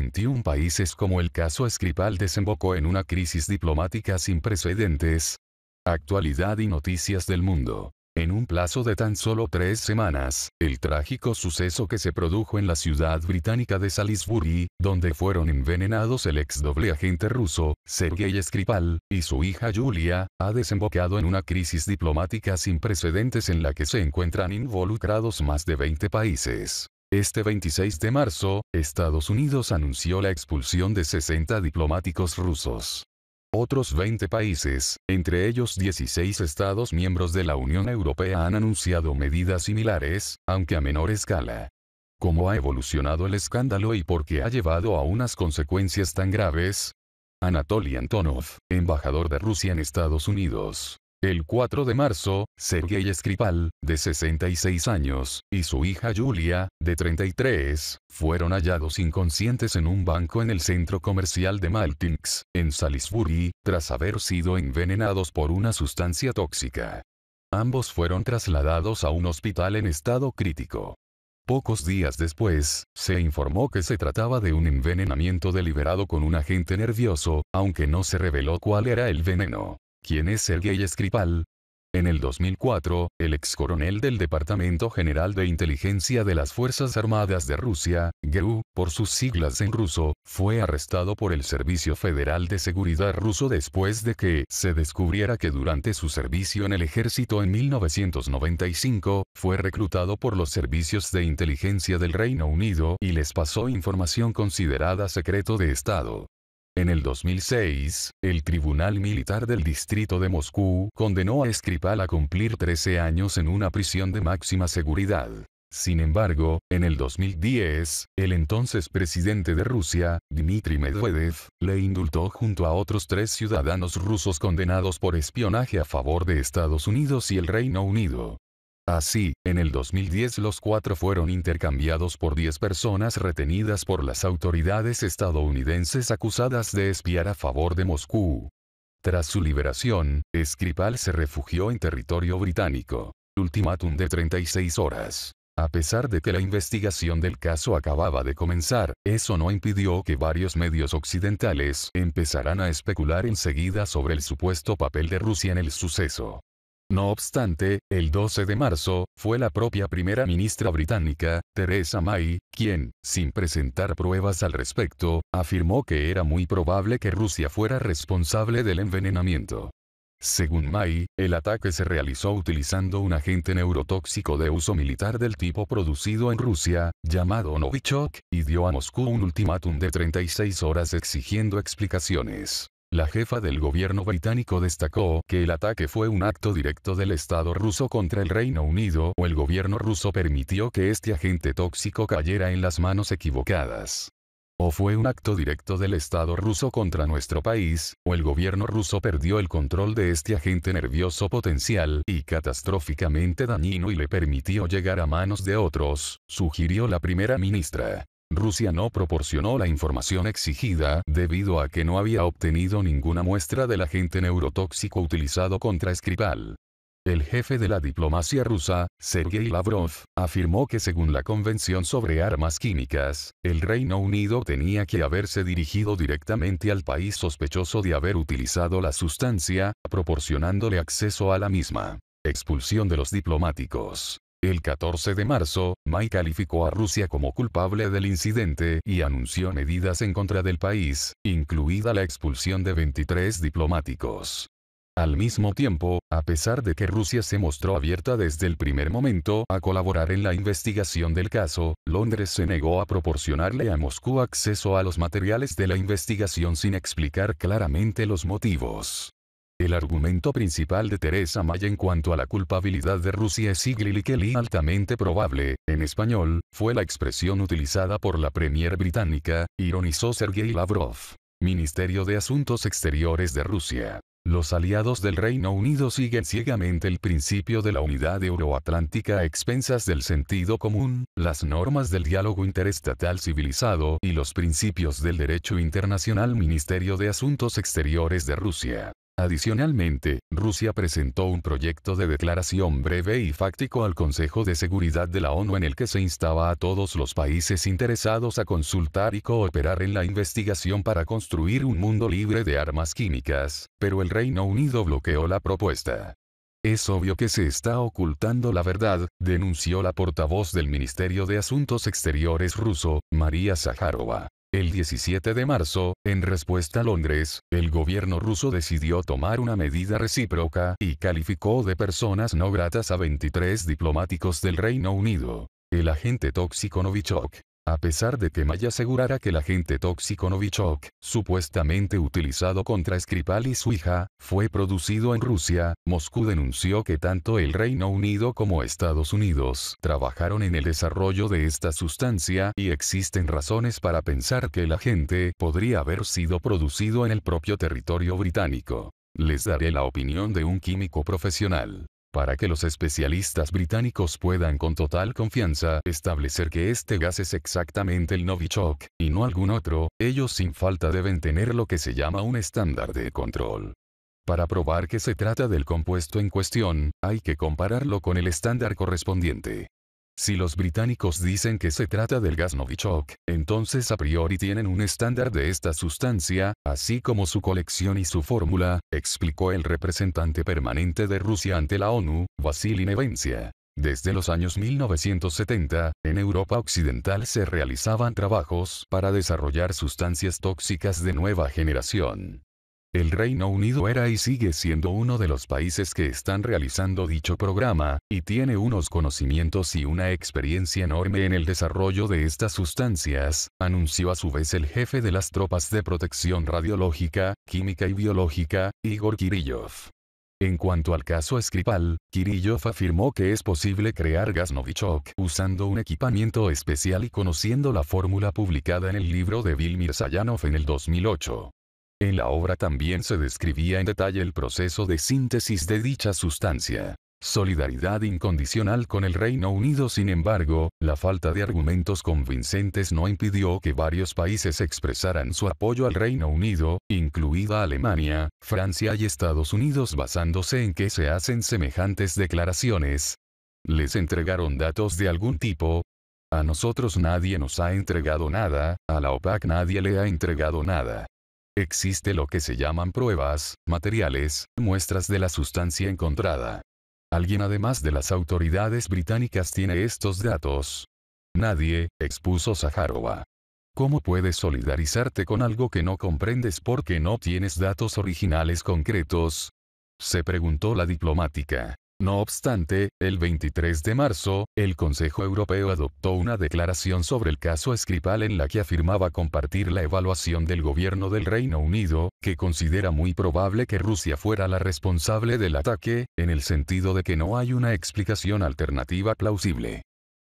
21 países como el caso Skripal desembocó en una crisis diplomática sin precedentes. Actualidad y noticias del mundo. En un plazo de tan solo 3 semanas, el trágico suceso que se produjo en la ciudad británica de Salisbury, donde fueron envenenados el ex doble agente ruso, Sergei Skripal, y su hija Yulia, ha desembocado en una crisis diplomática sin precedentes en la que se encuentran involucrados más de 20 países. Este 26 de marzo, Estados Unidos anunció la expulsión de 60 diplomáticos rusos. Otros 20 países, entre ellos 16 Estados miembros de la Unión Europea, han anunciado medidas similares, aunque a menor escala. ¿Cómo ha evolucionado el escándalo y por qué ha llevado a unas consecuencias tan graves? Anatoly Antonov, embajador de Rusia en Estados Unidos. El 4 de marzo, Sergei Skripal, de 66 años, y su hija Yulia, de 33, fueron hallados inconscientes en un banco en el centro comercial de Maltinsk, en Salisbury, tras haber sido envenenados por una sustancia tóxica. Ambos fueron trasladados a un hospital en estado crítico. Pocos días después, se informó que se trataba de un envenenamiento deliberado con un agente nervioso, aunque no se reveló cuál era el veneno. ¿Quién es Sergei Skripal? En el 2004, el ex coronel del Departamento General de Inteligencia de las Fuerzas Armadas de Rusia, GRU, por sus siglas en ruso, fue arrestado por el Servicio Federal de Seguridad ruso después de que se descubriera que durante su servicio en el ejército en 1995, fue reclutado por los servicios de inteligencia del Reino Unido y les pasó información considerada secreto de Estado. En el 2006, el Tribunal Militar del Distrito de Moscú condenó a Skripal a cumplir 13 años en una prisión de máxima seguridad. Sin embargo, en el 2010, el entonces presidente de Rusia, Dmitry Medvedev, le indultó junto a otros 3 ciudadanos rusos condenados por espionaje a favor de Estados Unidos y el Reino Unido. Así, en el 2010 los 4 fueron intercambiados por 10 personas retenidas por las autoridades estadounidenses acusadas de espiar a favor de Moscú. Tras su liberación, Skripal se refugió en territorio británico. Ultimátum de 36 horas. A pesar de que la investigación del caso acababa de comenzar, eso no impidió que varios medios occidentales empezaran a especular enseguida sobre el supuesto papel de Rusia en el suceso. No obstante, el 12 de marzo, fue la propia primera ministra británica, Theresa May, quien, sin presentar pruebas al respecto, afirmó que era muy probable que Rusia fuera responsable del envenenamiento. Según May, el ataque se realizó utilizando un agente neurotóxico de uso militar del tipo producido en Rusia, llamado Novichok, y dio a Moscú un ultimátum de 36 horas exigiendo explicaciones. La jefa del gobierno británico destacó que el ataque fue un acto directo del Estado ruso contra el Reino Unido o el gobierno ruso permitió que este agente tóxico cayera en las manos equivocadas. O fue un acto directo del Estado ruso contra nuestro país, o el gobierno ruso perdió el control de este agente nervioso potencial y catastróficamente dañino y le permitió llegar a manos de otros, sugirió la primera ministra. Rusia no proporcionó la información exigida debido a que no había obtenido ninguna muestra del agente neurotóxico utilizado contra Skripal. El jefe de la diplomacia rusa, Sergei Lavrov, afirmó que según la Convención sobre Armas Químicas, el Reino Unido tenía que haberse dirigido directamente al país sospechoso de haber utilizado la sustancia, proporcionándole acceso a la misma. Expulsión de los diplomáticos. El 14 de marzo, May calificó a Rusia como culpable del incidente y anunció medidas en contra del país, incluida la expulsión de 23 diplomáticos. Al mismo tiempo, a pesar de que Rusia se mostró abierta desde el primer momento a colaborar en la investigación del caso, Londres se negó a proporcionarle a Moscú acceso a los materiales de la investigación sin explicar claramente los motivos. El argumento principal de Theresa May en cuanto a la culpabilidad de Rusia es highly altamente probable, en español, fue la expresión utilizada por la premier británica, ironizó Sergei Lavrov. Ministerio de Asuntos Exteriores de Rusia. Los aliados del Reino Unido siguen ciegamente el principio de la unidad euroatlántica a expensas del sentido común, las normas del diálogo interestatal civilizado y los principios del derecho internacional. Ministerio de Asuntos Exteriores de Rusia. Adicionalmente, Rusia presentó un proyecto de declaración breve y fáctico al Consejo de Seguridad de la ONU en el que se instaba a todos los países interesados a consultar y cooperar en la investigación para construir un mundo libre de armas químicas, pero el Reino Unido bloqueó la propuesta. Es obvio que se está ocultando la verdad, denunció la portavoz del Ministerio de Asuntos Exteriores ruso, María Zakharova. El 17 de marzo, en respuesta a Londres, el gobierno ruso decidió tomar una medida recíproca y calificó de personas no gratas a 23 diplomáticos del Reino Unido. El agente tóxico Novichok. A pesar de que Maya asegurara que el agente tóxico Novichok, supuestamente utilizado contra Skripal y su hija, fue producido en Rusia, Moscú denunció que tanto el Reino Unido como Estados Unidos trabajaron en el desarrollo de esta sustancia y existen razones para pensar que el agente podría haber sido producido en el propio territorio británico. Les daré la opinión de un químico profesional. Para que los especialistas británicos puedan con total confianza establecer que este gas es exactamente el Novichok, y no algún otro, ellos sin falta deben tener lo que se llama un estándar de control. Para probar que se trata del compuesto en cuestión, hay que compararlo con el estándar correspondiente. Si los británicos dicen que se trata del gas Novichok, entonces a priori tienen un estándar de esta sustancia, así como su colección y su fórmula, explicó el representante permanente de Rusia ante la ONU, Vasily Nevencia. Desde los años 1970, en Europa Occidental se realizaban trabajos para desarrollar sustancias tóxicas de nueva generación. El Reino Unido era y sigue siendo uno de los países que están realizando dicho programa, y tiene unos conocimientos y una experiencia enorme en el desarrollo de estas sustancias, anunció a su vez el jefe de las tropas de protección radiológica, química y biológica, Igor Kirillov. En cuanto al caso Skripal, Kirillov afirmó que es posible crear gas Novichok usando un equipamiento especial y conociendo la fórmula publicada en el libro de Bill Mirzayanov en el 2008. En la obra también se describía en detalle el proceso de síntesis de dicha sustancia. Solidaridad incondicional con el Reino Unido. Sin embargo, la falta de argumentos convincentes no impidió que varios países expresaran su apoyo al Reino Unido, incluida Alemania, Francia y Estados Unidos, basándose en que se hacen semejantes declaraciones. ¿Les entregaron datos de algún tipo? A nosotros nadie nos ha entregado nada, a la OPAC nadie le ha entregado nada. Existe lo que se llaman pruebas, materiales, muestras de la sustancia encontrada. ¿Alguien además de las autoridades británicas tiene estos datos? Nadie, expuso Zakharova. ¿Cómo puedes solidarizarte con algo que no comprendes porque no tienes datos originales concretos? Se preguntó la diplomática. No obstante, el 23 de marzo, el Consejo Europeo adoptó una declaración sobre el caso Skripal en la que afirmaba compartir la evaluación del gobierno del Reino Unido, que considera muy probable que Rusia fuera la responsable del ataque, en el sentido de que no hay una explicación alternativa plausible.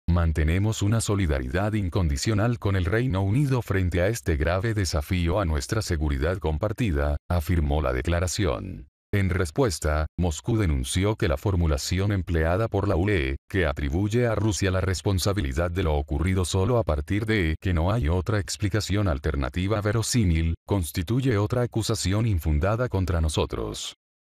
Mantenemos una solidaridad incondicional con el Reino Unido frente a este grave desafío a nuestra seguridad compartida, afirmó la declaración. En respuesta, Moscú denunció que la formulación empleada por la UE, que atribuye a Rusia la responsabilidad de lo ocurrido solo a partir de que no hay otra explicación alternativa verosímil, constituye otra acusación infundada contra nosotros.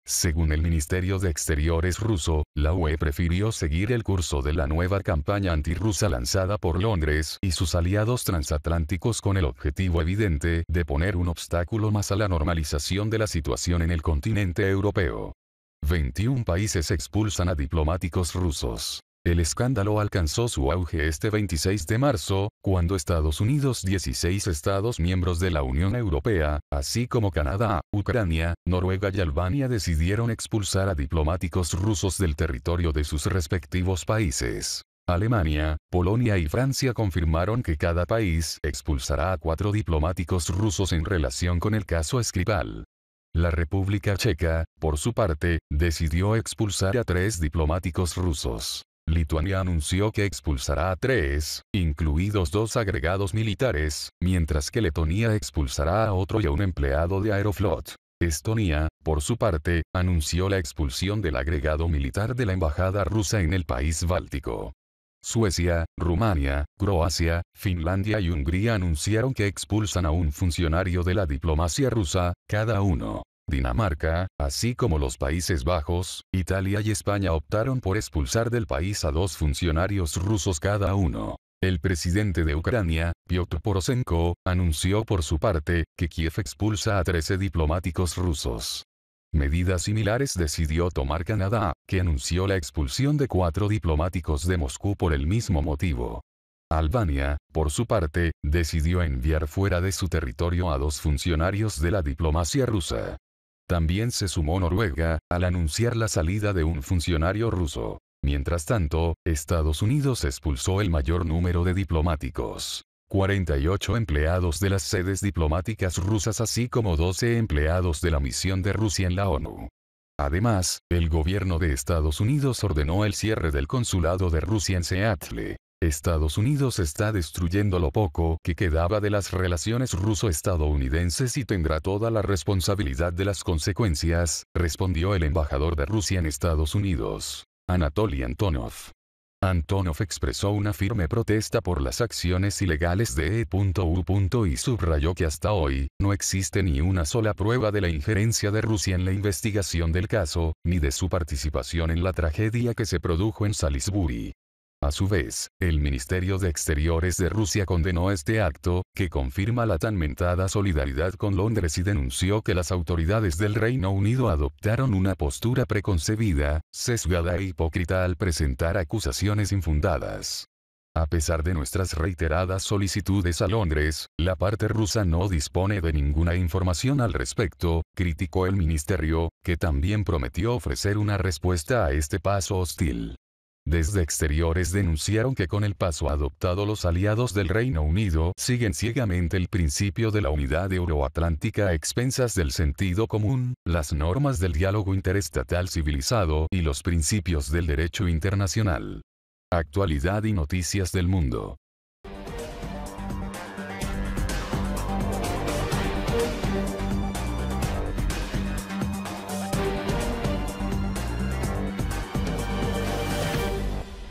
Según el Ministerio de Exteriores ruso, la UE prefirió seguir el curso de la nueva campaña antirrusa lanzada por Londres y sus aliados transatlánticos con el objetivo evidente de poner un obstáculo más a la normalización de la situación en el continente europeo. 21 países expulsan a diplomáticos rusos. El escándalo alcanzó su auge este 26 de marzo, cuando Estados Unidos, 16 Estados miembros de la Unión Europea, así como Canadá, Ucrania, Noruega y Albania decidieron expulsar a diplomáticos rusos del territorio de sus respectivos países. Alemania, Polonia y Francia confirmaron que cada país expulsará a 4 diplomáticos rusos en relación con el caso Skripal. La República Checa, por su parte, decidió expulsar a 3 diplomáticos rusos. Lituania anunció que expulsará a 3, incluidos 2 agregados militares, mientras que Letonia expulsará a otro y a un empleado de Aeroflot. Estonia, por su parte, anunció la expulsión del agregado militar de la embajada rusa en el país báltico. Suecia, Rumania, Croacia, Finlandia y Hungría anunciaron que expulsan a un funcionario de la diplomacia rusa, cada uno. Dinamarca, así como los Países Bajos, Italia y España optaron por expulsar del país a 2 funcionarios rusos cada uno. El presidente de Ucrania, Piotr Poroshenko, anunció por su parte, que Kiev expulsa a 13 diplomáticos rusos. Medidas similares decidió tomar Canadá, que anunció la expulsión de 4 diplomáticos de Moscú por el mismo motivo. Albania, por su parte, decidió enviar fuera de su territorio a 2 funcionarios de la diplomacia rusa. También se sumó Noruega, al anunciar la salida de un funcionario ruso. Mientras tanto, Estados Unidos expulsó el mayor número de diplomáticos. 48 empleados de las sedes diplomáticas rusas así como 12 empleados de la misión de Rusia en la ONU. Además, el gobierno de Estados Unidos ordenó el cierre del consulado de Rusia en Seattle. Estados Unidos está destruyendo lo poco que quedaba de las relaciones ruso-estadounidenses y tendrá toda la responsabilidad de las consecuencias, respondió el embajador de Rusia en Estados Unidos, Anatoly Antonov. Antonov expresó una firme protesta por las acciones ilegales de E.U. y subrayó que hasta hoy, no existe ni una sola prueba de la injerencia de Rusia en la investigación del caso, ni de su participación en la tragedia que se produjo en Salisbury. A su vez, el Ministerio de Exteriores de Rusia condenó este acto, que confirma la tan mentada solidaridad con Londres y denunció que las autoridades del Reino Unido adoptaron una postura preconcebida, sesgada e hipócrita al presentar acusaciones infundadas. A pesar de nuestras reiteradas solicitudes a Londres, la parte rusa no dispone de ninguna información al respecto, criticó el ministerio, que también prometió ofrecer una respuesta a este paso hostil. Desde Exteriores denunciaron que con el paso adoptado los aliados del Reino Unido siguen ciegamente el principio de la unidad euroatlántica a expensas del sentido común, las normas del diálogo interestatal civilizado y los principios del derecho internacional. Actualidad y noticias del mundo.